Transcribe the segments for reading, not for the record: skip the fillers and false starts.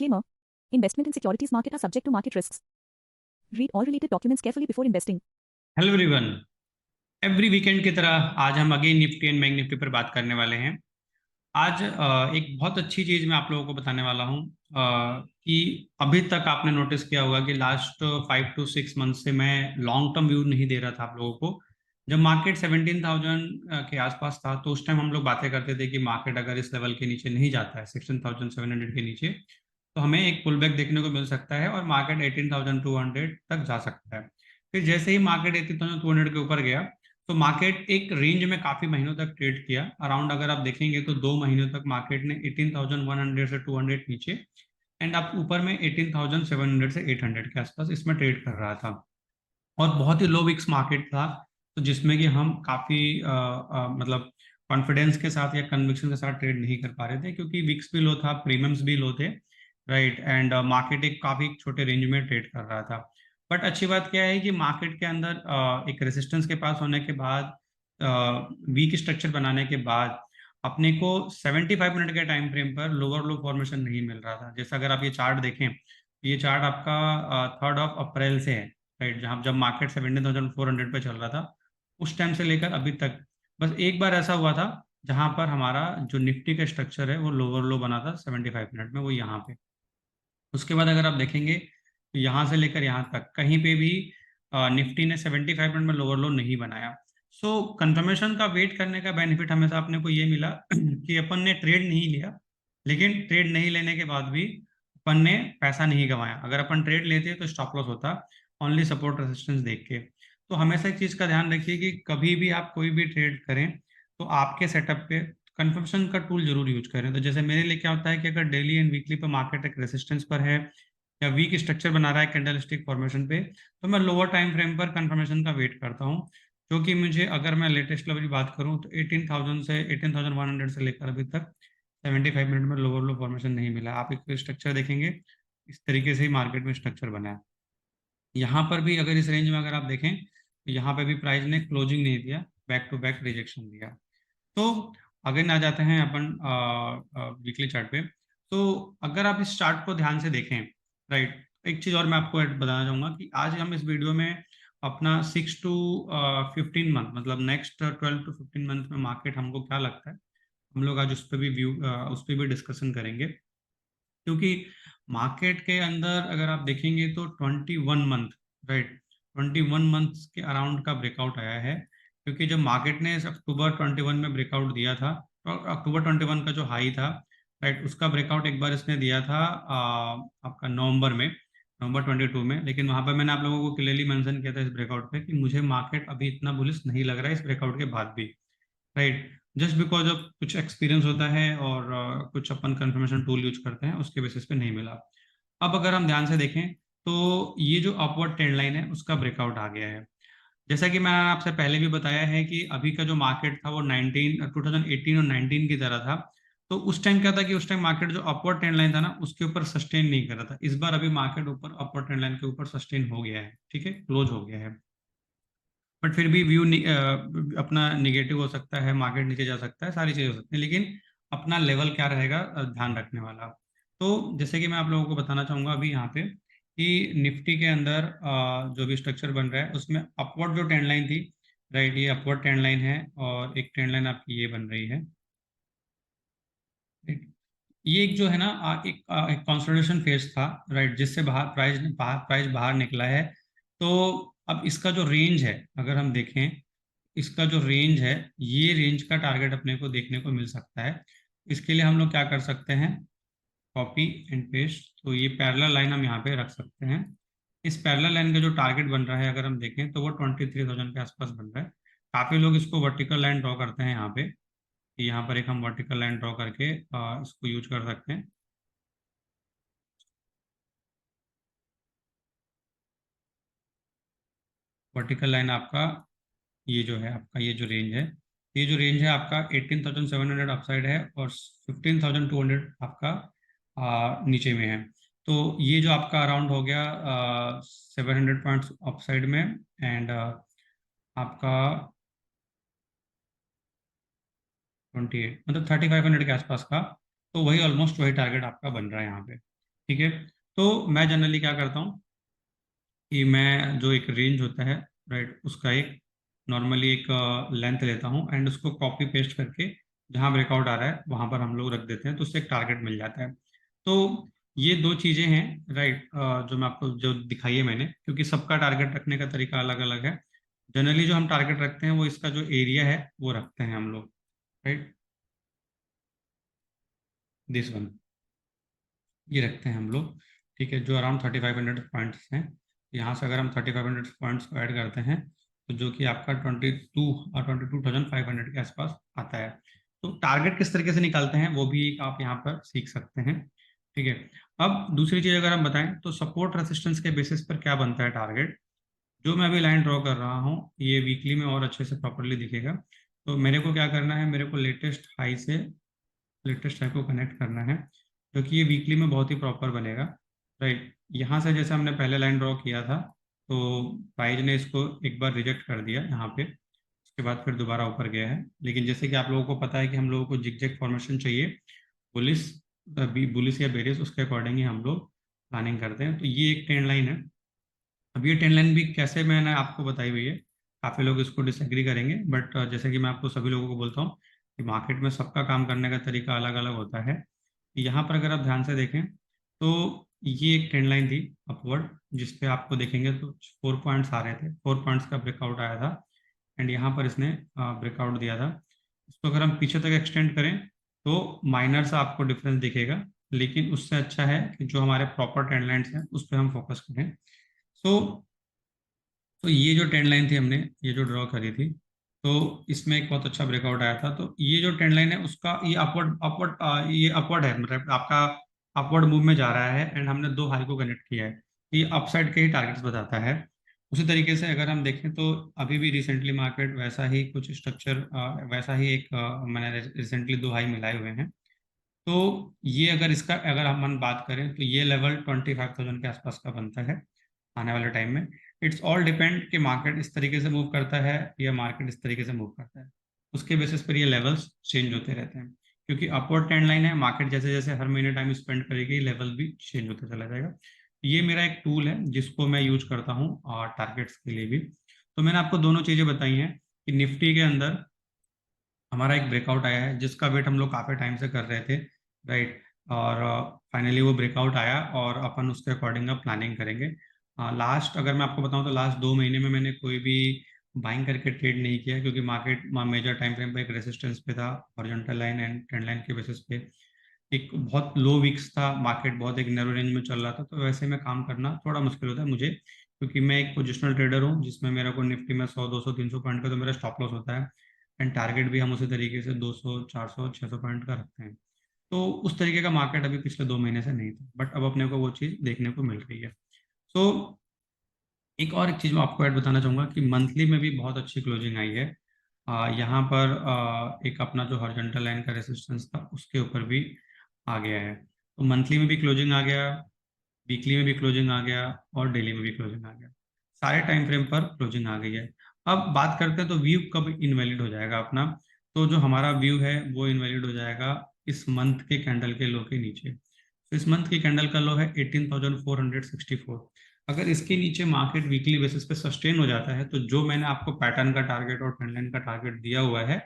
Disclaimer. Investment in securities market are subject to market risks. Read all related documents carefully before investing. Hello everyone. Every weekend की तरह आज हम again Nifty and bank Nifty पर बात करने वाले हैं। आज एक बहुत अच्छी चीज़ मैं आप लोगों को बताने वाला हूं कि अभी तक आपने नोटिस किया होगा कि लास्ट 5 to 6 मंथ से मैं लॉन्ग टर्म व्यू नहीं दे रहा था आप लोगों को। जब मार्केट 17,000 के आसपास था तो उस टाइम हम लोग बातें करते थे कि मार्केट अगर इस लेवल के नीचे नहीं जाता है 16,700 के नीचे तो हमें एक पुल बैक देखने को मिल सकता है और मार्केट 18,200 तक जा सकता है। फिर जैसे ही मार्केट 18,200 के ऊपर गया तो मार्केट एक रेंज में काफी महीनों तक ट्रेड किया। अराउंड अगर आप देखेंगे तो 2 महीनों तक मार्केट ने 18,100 से 200 नीचे एंड अब ऊपर में 18,700 से 800 के आसपास इसमें ट्रेड कर रहा था और बहुत ही लो विक्स मार्केट था। तो जिसमें कि हम काफी मतलब कॉन्फिडेंस के साथ या कन्विक्शन के साथ ट्रेड नहीं कर पा रहे थे क्योंकि विक्स भी लो था, प्रीमियम्स भी लो थे, राइट। एंड मार्केट एक काफी छोटे रेंज में ट्रेड कर रहा था। बट अच्छी बात क्या है कि मार्केट के अंदर एक रेजिस्टेंस के पास होने के बाद, वीक स्ट्रक्चर बनाने के बाद अपने को 75 मिनट के टाइम फ्रेम पर लोअर लो फॉर्मेशन नहीं मिल रहा था। जैसे अगर आप ये चार्ट देखें, ये चार्ट आपका 3 अप्रैल से है, राइट, जहाँ जब मार्केट 17,400 पे चल रहा था उस टाइम से लेकर अभी तक बस एक बार ऐसा हुआ था जहां पर हमारा जो निफ्टी का स्ट्रक्चर है वो लोअर लो बना था 75 मिनट में, वो यहाँ पे। उसके बाद अगर आप देखेंगे तो यहाँ से लेकर यहाँ तक कहीं पे भी निफ्टी ने 75 मिनट में लोअर लो नहीं बनाया। सो कंफर्मेशन का वेट करने का बेनिफिट हमेशा अपने को ये मिला कि अपन ने ट्रेड नहीं लिया, लेकिन ट्रेड नहीं लेने के बाद भी अपन ने पैसा नहीं कमाया। अगर अपन ट्रेड लेते तो स्टॉप लॉस होता, ओनली सपोर्ट रेजिस्टेंस देख के। तो हमेशा एक चीज का ध्यान रखिए कि कभी भी आप कोई भी ट्रेड करें तो आपके सेटअप पे कंफर्मेशन का टूल जरूर यूज करें। तो जैसे मेरे लिए क्या होता है कि अगर डेली एंड वीकली पे मार्केट एक रेजिस्टेंस पर है या वीक स्ट्रक्चर बना रहा है कैंडलस्टिक फॉर्मेशन पे, तो मैं लोअर टाइम फ्रेम पर कंफर्मेशन का वेट करता हूँ। जो कि मुझे, अगर मैं लेटेस्ट लेवल की बात करूँ तो 18,000 से 18,100 से लेकर अभी तक 75 मिनट में लोअर लो फॉर्मेशन नहीं मिला। आप एक स्ट्रक्चर देखेंगे, इस तरीके से ही मार्केट में स्ट्रक्चर बना है। यहाँ पर भी अगर इस रेंज में अगर आप देखें तो यहाँ पे भी प्राइस ने क्लोजिंग नहीं दिया, बैक टू बैक रिजेक्शन दिया। तो अगर आ जाते हैं अपन वीकली चार्ट पे, तो अगर आप इस चार्ट को ध्यान से देखें, राइट, एक चीज और मैं आपको बताना चाहूंगा कि आज हम इस वीडियो में अपना 6 to 15 मंथ मतलब नेक्स्ट 12 to 15 मंथ में मार्केट हमको क्या लगता है, हम लोग आज उस पर भी डिस्कशन करेंगे। क्योंकि मार्केट के अंदर अगर आप देखेंगे तो 21 मंथ, राइट, 21 मंथ के अराउंड का ब्रेकआउट आया है। क्योंकि जब मार्केट ने अक्टूबर 21 में ब्रेकआउट दिया था, तो अक्टूबर 21 का जो हाई था, राइट, उसका ब्रेकआउट एक बार इसने दिया था आपका नवंबर में, नवंबर 22 में। लेकिन वहां पर मैंने आप लोगों को क्लियरली मेंशन किया था इस ब्रेकआउट पे कि मुझे मार्केट अभी इतना बुलिश नहीं लग रहा है इस ब्रेकआउट के बाद भी, राइट। जस्ट बिकॉज ऑफ कुछ एक्सपीरियंस होता है और कुछ अपन कंफर्मेशन टूल यूज करते हैं, उसके बेसिस पे नहीं मिला। अब अगर हम ध्यान से देखें तो ये जो अपवर्ड ट्रेंड लाइन है उसका ब्रेकआउट आ गया है। जैसा कि मैं आपसे पहले भी बताया है कि अभी का जो मार्केट था वो 2018 और 19 की तरह था। तो उस टाइम क्या था कि उस टाइम मार्केट जो अपवर्ड ट्रेंड लाइन था ना उसके ऊपर सस्टेन नहीं कर रहा था। इस बार अभी मार्केट ऊपर अपवर्ड ट्रेंड लाइन के ऊपर सस्टेन हो गया है, ठीक है, क्लोज हो गया है। बट फिर भी व्यू अपना निगेटिव हो सकता है, मार्केट नीचे जा सकता है, सारी चीजें हो सकती है, लेकिन अपना लेवल क्या रहेगा ध्यान रखने वाला। तो जैसे कि मैं आप लोगों को बताना चाहूंगा अभी यहाँ पे कि निफ्टी के अंदर जो भी स्ट्रक्चर बन रहा है उसमें अपवर्ड जो ट्रेंड लाइन थी, राइट, ये अपवर्ड ट्रेंड लाइन है और एक ट्रेंड लाइन आपकी ये बन रही है, right? ये एक जो है ना एक कंसोलिडेशन फेज था, राइट, जिससे प्राइस बाहर निकला है। तो अब इसका जो रेंज है अगर हम देखें, इसका जो रेंज है, ये रेंज का टारगेट अपने को देखने को मिल सकता है। इसके लिए हम लोग क्या कर सकते हैं, कॉपी एंड पेस्ट, तो ये पैरेलल लाइन हम यहाँ पे रख सकते हैं। इस पैरेलल लाइन का जो टारगेट बन रहा है अगर हम देखें तो वो 23,000 के आसपास बन रहा है। काफी लोग इसको वर्टिकल लाइन ड्रॉ करते हैं यहाँ पे, कि यहाँ पर एक हम वर्टिकल लाइन ड्रॉ करके इसको यूज कर सकते हैं। वर्टिकल लाइन आपका ये जो है, आपका ये जो रेंज है, ये जो रेंज है आपका 18,700 अपसाइड है और 15,200 आपका नीचे में है। तो ये जो आपका अराउंड हो गया 700 पॉइंट्स अपसाइड में एंड आपका 28 मतलब 3,500 के आसपास का। तो वही ऑलमोस्ट वही टारगेट आपका बन रहा है यहाँ पे, ठीक है। तो मैं जनरली क्या करता हूँ कि मैं जो एक रेंज होता है, राइट, उसका एक नॉर्मली एक लेंथ लेता हूँ एंड उसको कॉपी पेस्ट करके जहाँ ब्रेकआउट आ रहा है वहाँ पर हम लोग रख देते हैं, तो उससे एक टारगेट मिल जाता है। तो ये दो चीज़ें हैं, राइट, जो मैं आपको जो दिखाई है मैंने, क्योंकि सबका टारगेट रखने का तरीका अलग अलग है। जनरली जो हम टारगेट रखते हैं वो इसका जो एरिया है वो रखते हैं हम लोग, राइट, दिस वन, ये रखते हैं हम लोग। ठीक है, जो अराउंड 3500 पॉइंट्स हैं। यहाँ से अगर हम 3500 पॉइंट्स को ऐड करते हैं तो जो कि आपका 22,500 के आसपास आता है। तो टारगेट किस तरीके से निकालते हैं वो भी आप यहाँ पर सीख सकते हैं। ठीक है। अब दूसरी चीज़ अगर हम बताएं तो सपोर्ट रेसिस्टेंस के बेसिस पर क्या बनता है टारगेट। जो मैं अभी लाइन ड्रॉ कर रहा हूँ ये वीकली में और अच्छे से प्रॉपरली दिखेगा। तो मेरे को क्या करना है, मेरे को लेटेस्ट हाई को कनेक्ट करना है, जो कि ये वीकली में बहुत ही प्रॉपर बनेगा, राइट। यहाँ से जैसे हमने पहले लाइन ड्रॉ किया था तो प्राइज ने इसको एक बार रिजेक्ट कर दिया यहाँ पे, उसके बाद फिर दोबारा ऊपर गया है। लेकिन जैसे कि आप लोगों को पता है कि हम लोगों को जिगजैग फॉर्मेशन चाहिए, बुलिस बुलिस या बेरिस, उसके अकॉर्डिंग ही हम लोग प्लानिंग करते हैं। तो ये एक ट्रेंड लाइन है। अब ये ट्रेंड लाइन भी कैसे मैंने आपको बताई हुई है, काफ़ी लोग इसको डिसएग्री करेंगे, बट जैसे कि मैं आपको सभी लोगों को बोलता हूँ कि मार्केट में सबका काम करने का तरीका अलग अलग होता है। यहाँ पर अगर आप ध्यान से देखें तो ये एक ट्रेंड लाइन थी अपवर्ड, जिसपे आपको देखेंगे तो 4 पॉइंट्स आ रहे थे, 4 पॉइंट्स का ब्रेकआउट आया था एंड यहाँ पर इसने ब्रेकआउट दिया था। इसको अगर हम पीछे तक एक्सटेंड करें तो माइनर सा आपको डिफरेंस दिखेगा, लेकिन उससे अच्छा है कि जो हमारे प्रॉपर ट्रेंड लाइन्स हैं उस पर हम फोकस करें। सो तो ये जो ट्रेंड लाइन थी हमने ये जो ड्रॉ करी थी, तो इसमें एक बहुत अच्छा ब्रेकआउट आया था। तो ये जो ट्रेंड लाइन है उसका ये अपवर्ड अपवर्ड ये अपवर्ड है, मतलब आपका अपवर्ड मूव में जा रहा है एंड हमने दो हाई को कनेक्ट किया है। ये अपसाइड के ही टारगेट्स बताता है। उसी तरीके से अगर हम देखें तो अभी भी रिसेंटली मार्केट वैसा ही कुछ स्ट्रक्चर, वैसा ही एक मैंने रिसेंटली दो हाई मिलाए हुए हैं। तो ये अगर इसका अगर हम बात करें तो ये लेवल 25,000 के आसपास का बनता है आने वाले टाइम में। इट्स ऑल डिपेंड कि मार्केट इस तरीके से मूव करता है या मार्केट इस तरीके से मूव करता है, उसके बेसिस पर ये लेवल्स चेंज होते रहते हैं। क्योंकि अपवर्ड ट्रेंड लाइन है, मार्केट जैसे जैसे हर महीने टाइम स्पेंड करेगी लेवल भी चेंज होते चला जाएगा। ये मेरा एक टूल है जिसको मैं यूज करता हूँ और टारगेट्स के लिए भी। तो मैंने आपको दोनों चीज़ें बताई हैं कि निफ्टी के अंदर हमारा एक ब्रेकआउट आया है जिसका वेट हम लोग काफ़ी टाइम से कर रहे थे, राइट, और फाइनली वो ब्रेकआउट आया और अपन उसके अकॉर्डिंग अब प्लानिंग करेंगे। लास्ट अगर मैं आपको बताऊं तो लास्ट 2 महीने में मैंने कोई भी बाइंग करके ट्रेड नहीं किया, क्योंकि मार्केट मेजर टाइम फ्रेम पे एक रेसिस्टेंस पे था, horizontal line and trend line के बेसिस पे एक बहुत लो वीक्स था, मार्केट बहुत एक नैरो रेंज में चल रहा था। तो वैसे में काम करना थोड़ा मुश्किल होता है मुझे, क्योंकि मैं एक पोजिशनल ट्रेडर हूँ जिसमें मेरा को निफ्टी में 100 200 300 पॉइंट का तो मेरा स्टॉप लॉस होता है एंड टारगेट भी हम उसी तरीके से 200 400 600 पॉइंट का रखते हैं। तो उस तरीके का मार्केट अभी पिछले 2 महीने से नहीं था, बट अब अपने को वो चीज़ देखने को मिल रही है। सो एक और एक चीज़ मैं आपको ऐड बताना चाहूँगा कि मंथली में भी बहुत अच्छी क्लोजिंग आई है। यहाँ पर एक अपना जो हॉरिजॉन्टल लाइन का रेसिस्टेंस था उसके ऊपर भी आ गया है। तो मंथली में भी क्लोजिंग आ गया, वीकली में भी क्लोजिंग आ गया और डेली में भी क्लोजिंग आ गया, सारे टाइम फ्रेम पर क्लोजिंग आ गई है। अब बात करते हैं तो व्यू कब इनवैलिड हो जाएगा अपना। तो जो हमारा व्यू है वो इनवैलिड हो जाएगा इस मंथ के कैंडल के लो के नीचे। तो इस मंथ की कैंडल का लो है 18,464। अगर इसके नीचे मार्केट वीकली बेसिस पे सस्टेन हो जाता है तो जो मैंने आपको पैटर्न का टारगेट और ट्रेंड लाइन का टारगेट दिया हुआ है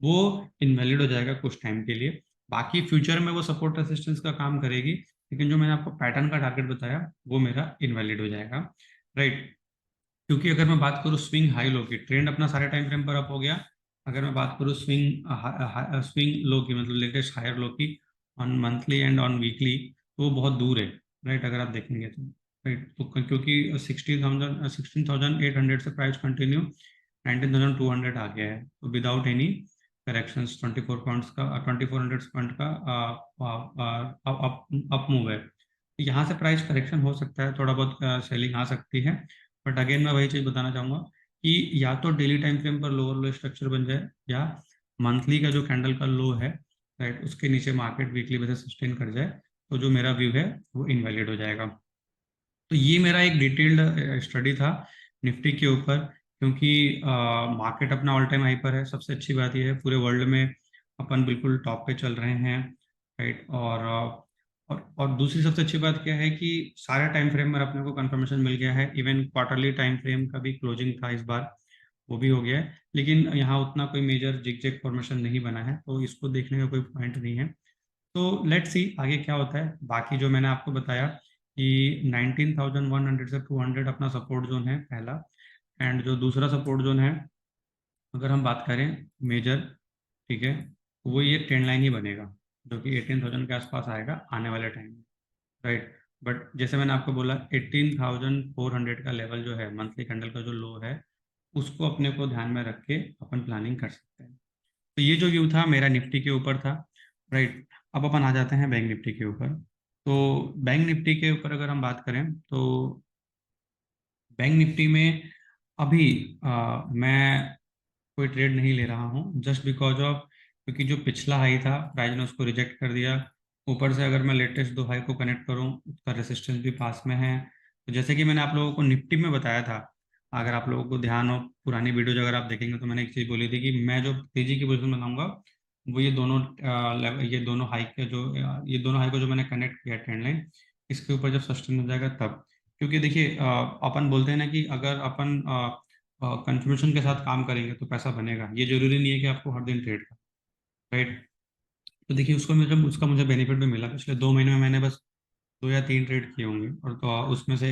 वो इनवैलिड हो जाएगा कुछ टाइम के लिए। बाकी फ्यूचर में वो सपोर्ट रेसिस्टेंस का काम करेगी, लेकिन जो मैंने आपको पैटर्न का टारगेट बताया वो मेरा इनवैलिड हो जाएगा, राइट। क्योंकि अगर मैं बात करूँ स्विंग हाई लो की, ट्रेंड अपना सारे टाइम फ्रेम पर अप हो गया। अगर मैं बात करूँ स्विंग लो की, मतलब लेटेस्ट हायर लो की on monthly and on weekly, तो वो बहुत दूर है, राइट, अगर आप देखेंगे तो, राइट। तो क्योंकि 16,800 से प्राइस कंटिन्यू 19,200 आ गया है, तो विदाउट एनी करेक्शंस 24 पॉइंट्स का 2400 पॉइंट का अप मूव है। यहाँ से प्राइस करेक्शन हो सकता है, थोड़ा बहुत सेलिंग आ सकती है, बट अगेन मैं वही चीज़ बताना चाहूँगा कि या तो डेली टाइम फ्रेम पर लोअर लो स्ट्रक्चर बन जाए या मंथली का जो कैंडल का लो है, राइट, उसके नीचे मार्केट वीकली बेसिस सस्टेन कर जाए, तो जो मेरा व्यू है वो इनवैलिड हो जाएगा। तो ये मेरा एक डिटेल्ड स्टडी था निफ्टी के ऊपर, क्योंकि मार्केट अपना ऑल टाइम हाई पर है। सबसे अच्छी बात यह है पूरे वर्ल्ड में अपन बिल्कुल टॉप पे चल रहे हैं, राइट। और दूसरी सबसे अच्छी बात क्या है कि सारे टाइम फ्रेम में अपने को कंफर्मेशन मिल गया है। इवन क्वार्टरली टाइम फ्रेम का भी क्लोजिंग था इस बार, वो भी हो गया है। लेकिन यहाँ उतना कोई मेजर जिग जैग फॉर्मेशन नहीं बना है, तो इसको देखने का कोई पॉइंट नहीं है। तो लेट्स सी आगे क्या होता है। बाकी जो मैंने आपको बताया कि 19,100 से 200 अपना सपोर्ट जोन है पहला। एंड जो दूसरा सपोर्ट जोन है, अगर हम बात करें मेजर, ठीक है, वो ये ट्रेंड लाइन ही बनेगा, जो कि 18,000 के आसपास आएगा आने वाले टाइम में, राइट। बट जैसे मैंने आपको बोला 18,400 का लेवल जो है, मंथली कैंडल का जो लो है, उसको अपने को ध्यान में रख के अपन प्लानिंग कर सकते हैं। तो ये जो व्यू था मेरा निफ्टी के ऊपर था, राइट। अब अपन आ जाते हैं बैंक निफ्टी के ऊपर। तो बैंक निफ्टी के ऊपर अगर हम बात करें तो बैंक निफ्टी में अभी मैं कोई ट्रेड नहीं ले रहा हूँ, जस्ट बिकॉज ऑफ, क्योंकि जो पिछला हाई था प्राइस ने उसको रिजेक्ट कर दिया। ऊपर से अगर मैं लेटेस्ट दो हाई को कनेक्ट करूँ, उसका रेसिस्टेंस भी पास में है। तो जैसे कि मैंने आप लोगों को निफ्टी में बताया था, अगर आप लोगों को ध्यान हो पुरानी वीडियो अगर आप देखेंगे, तो मैंने एक चीज़ बोली थी कि मैं जो तेजी की पोजीशन बनाऊंगा, वो ये दोनों ये दोनों हाई को जो मैंने कनेक्ट किया ट्रेंड लाइन, इसके ऊपर जब सस्टेन हो जाएगा तब। क्योंकि देखिए अपन बोलते हैं ना कि अगर अपन कंफर्मेशन के साथ काम करेंगे तो पैसा बनेगा। ये जरूरी नहीं है कि आपको हर दिन ट्रेड का, राइट। तो देखिए उसका मुझे बेनिफिट भी मिला। पिछले 2 महीने में मैंने बस 2 या 3 ट्रेड किए होंगे, और तो उसमें से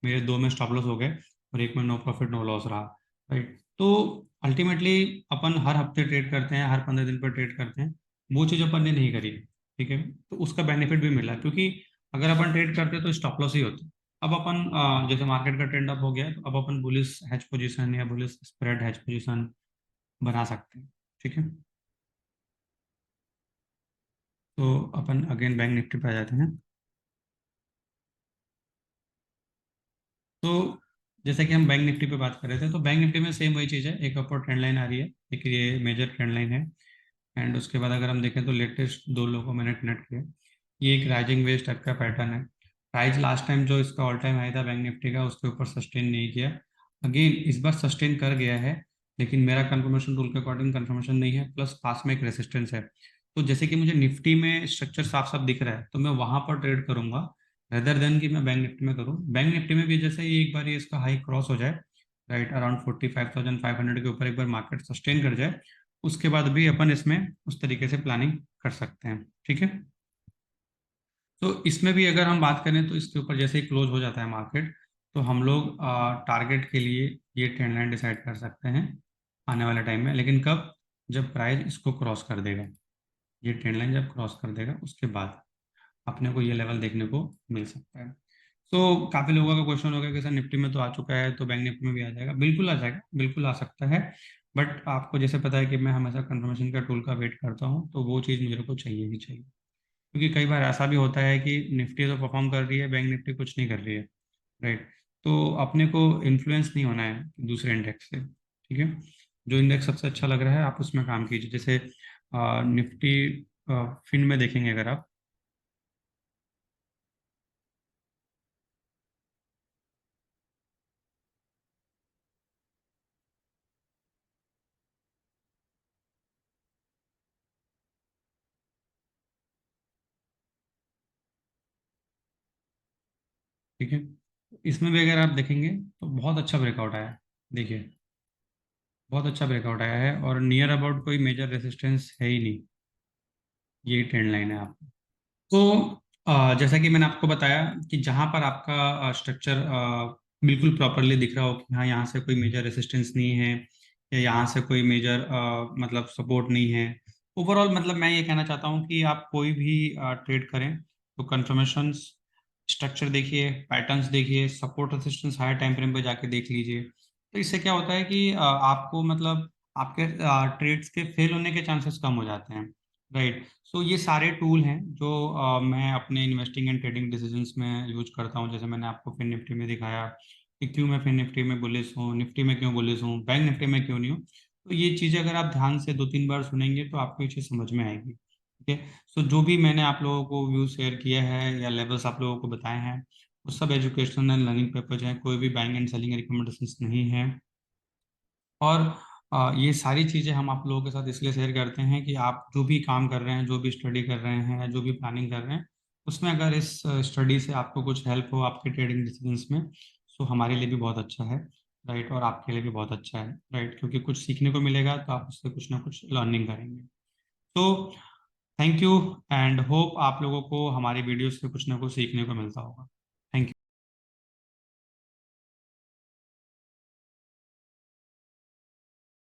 मेरे 2 में स्टॉप लॉस हो गए, और एक में नो प्रॉफिट नो लॉस रहा, राइट। तो अल्टीमेटली अपन हर हफ्ते ट्रेड करते हैं, हर 15 दिन पर ट्रेड करते हैं, वो चीज़ अपन ने नहीं करी, ठीक है। तो उसका बेनिफिट भी मिला, क्योंकि अगर अपन ट्रेड करते तो स्टॉप लॉस ही होता। अब अपन जैसे मार्केट का ट्रेंड अप हो गया है, तो अब अपन बुलिश हैच पोजीशन या बुलिश स्प्रेड हैच पोजीशन बना सकते हैं, ठीक है। तो अपन अगेन बैंक निफ्टी पे आ जाते हैं। तो जैसे कि हम बैंक निफ्टी पे बात कर रहे थे, तो बैंक निफ्टी में सेम वही चीज़ है, एक अपर ट्रेंड लाइन आ रही है, एक ये मेजर ट्रेंड लाइन है। एंड उसके बाद अगर हम देखें तो लेटेस्ट दो लो को मैंने कनेक्ट किया, ये एक राइजिंग वेज टाइप का पैटर्न है। प्राइस लास्ट टाइम जो इसका ऑल टाइम हाई था बैंक निफ्टी का, उसके ऊपर सस्टेन नहीं किया। अगेन इस बार सस्टेन कर गया है, लेकिन मेरा कंफर्मेशन रूल के अकॉर्डिंग कंफर्मेशन नहीं है, प्लस पास में एक रेसिस्टेंस है। तो जैसे कि मुझे निफ्टी में स्ट्रक्चर साफ साफ दिख रहा है, तो मैं वहां पर ट्रेड करूंगा, रेदर देन कि मैं बैंक निफ्टी में करूं। बैंक निफ्टी में भी जैसे ही एक बार ये इसका हाई क्रॉस हो जाए, राइट, अराउंड 45,500 के ऊपर एक बार मार्केट सस्टेन कर जाए, उसके बाद भी अपन इसमें उस तरीके से प्लानिंग कर सकते हैं, ठीक है। तो इसमें भी अगर हम बात करें तो इसके ऊपर जैसे ही क्लोज हो जाता है मार्केट, तो हम लोग टारगेट के लिए ये ट्रेंड लाइन डिसाइड कर सकते हैं आने वाले टाइम में। लेकिन कब? जब प्राइस इसको क्रॉस कर देगा, ये ट्रेंड लाइन जब क्रॉस कर देगा, उसके बाद अपने को ये लेवल देखने को मिल सकता है। तो काफी लोगों का क्वेश्चन होगा कि सर निफ्टी में तो आ चुका है, तो बैंक निफ्टी में भी आ जाएगा। बिल्कुल आ जाएगा, बिल्कुल आ सकता है। बट आपको जैसे पता है कि मैं हमेशा कंफर्मेशन का टूल का वेट करता हूँ, तो वो चीज़ मुझे को चाहिए ही चाहिए। क्योंकि कई बार ऐसा भी होता है कि निफ्टी तो परफॉर्म कर रही है, बैंक निफ्टी कुछ नहीं कर रही है, राइट। तो अपने को इन्फ्लुएंस नहीं होना है दूसरे इंडेक्स से, ठीक है। जो इंडेक्स सबसे अच्छा लग रहा है आप उसमें काम कीजिए। जैसे निफ्टी फिन में देखेंगे अगर आप, ठीक है, इसमें भी अगर आप देखेंगे तो बहुत अच्छा ब्रेकआउट आया है। देखिए बहुत अच्छा ब्रेकआउट आया है, और नियर अबाउट कोई मेजर रेजिस्टेंस है ही नहीं, यही ट्रेंड लाइन है आप। तो जैसा कि मैंने आपको बताया कि जहाँ पर आपका स्ट्रक्चर बिल्कुल प्रॉपरली दिख रहा हो कि हाँ यहाँ से कोई मेजर रेसिस्टेंस नहीं है, या यहाँ से कोई मेजर मतलब सपोर्ट नहीं है, ओवरऑल मतलब मैं ये कहना चाहता हूँ कि आप कोई भी ट्रेड करें तो कंफर्मेशन स्ट्रक्चर देखिए, पैटर्न्स देखिए, support resistance higher time frame पे जाके देख लीजिए। तो इससे क्या होता है कि आपको मतलब आपके ट्रेड्स के फेल होने के चांसेस कम हो जाते हैं, राइट। सो ये सारे टूल हैं जो मैं अपने इन्वेस्टिंग एंड ट्रेडिंग डिसीजंस में यूज करता हूँ। जैसे मैंने आपको फिन निफ्टी में दिखाया कि क्यों मैं फिन निफ्टी में बुलिश हूँ, निफ्टी में क्यों बुलिश हूँ, बैंक निफ्टी में क्यों नहीं हूँ। तो ये चीज़ें अगर आप ध्यान से 2-3 बार सुनेंगे तो आपको ये चीज़ समझ में आएगी, ठीक है। सो जो भी मैंने आप लोगों को व्यू शेयर किया है या लेवल्स आप लोगों को बताए हैं, वो सब एजुकेशनल एंड लर्निंग पर्पज हैं, कोई भी बाइंग एंड सेलिंग रिकमेंडेशंस नहीं है। और ये सारी चीज़ें हम आप लोगों के साथ इसलिए शेयर करते हैं कि आप जो भी काम कर रहे हैं, जो भी स्टडी कर रहे हैं, जो भी प्लानिंग कर रहे हैं, उसमें अगर इस स्टडी से आपको कुछ हेल्प हो आपके ट्रेडिंग डिसीजंस में, तो हमारे लिए भी बहुत अच्छा है, राइट, और आपके लिए भी बहुत अच्छा है, राइट, क्योंकि कुछ सीखने को मिलेगा तो आप उससे कुछ ना कुछ लर्निंग करेंगे। तो थैंक यू एंड होप आप लोगों को हमारी वीडियो से कुछ ना कुछ सीखने को मिलता होगा।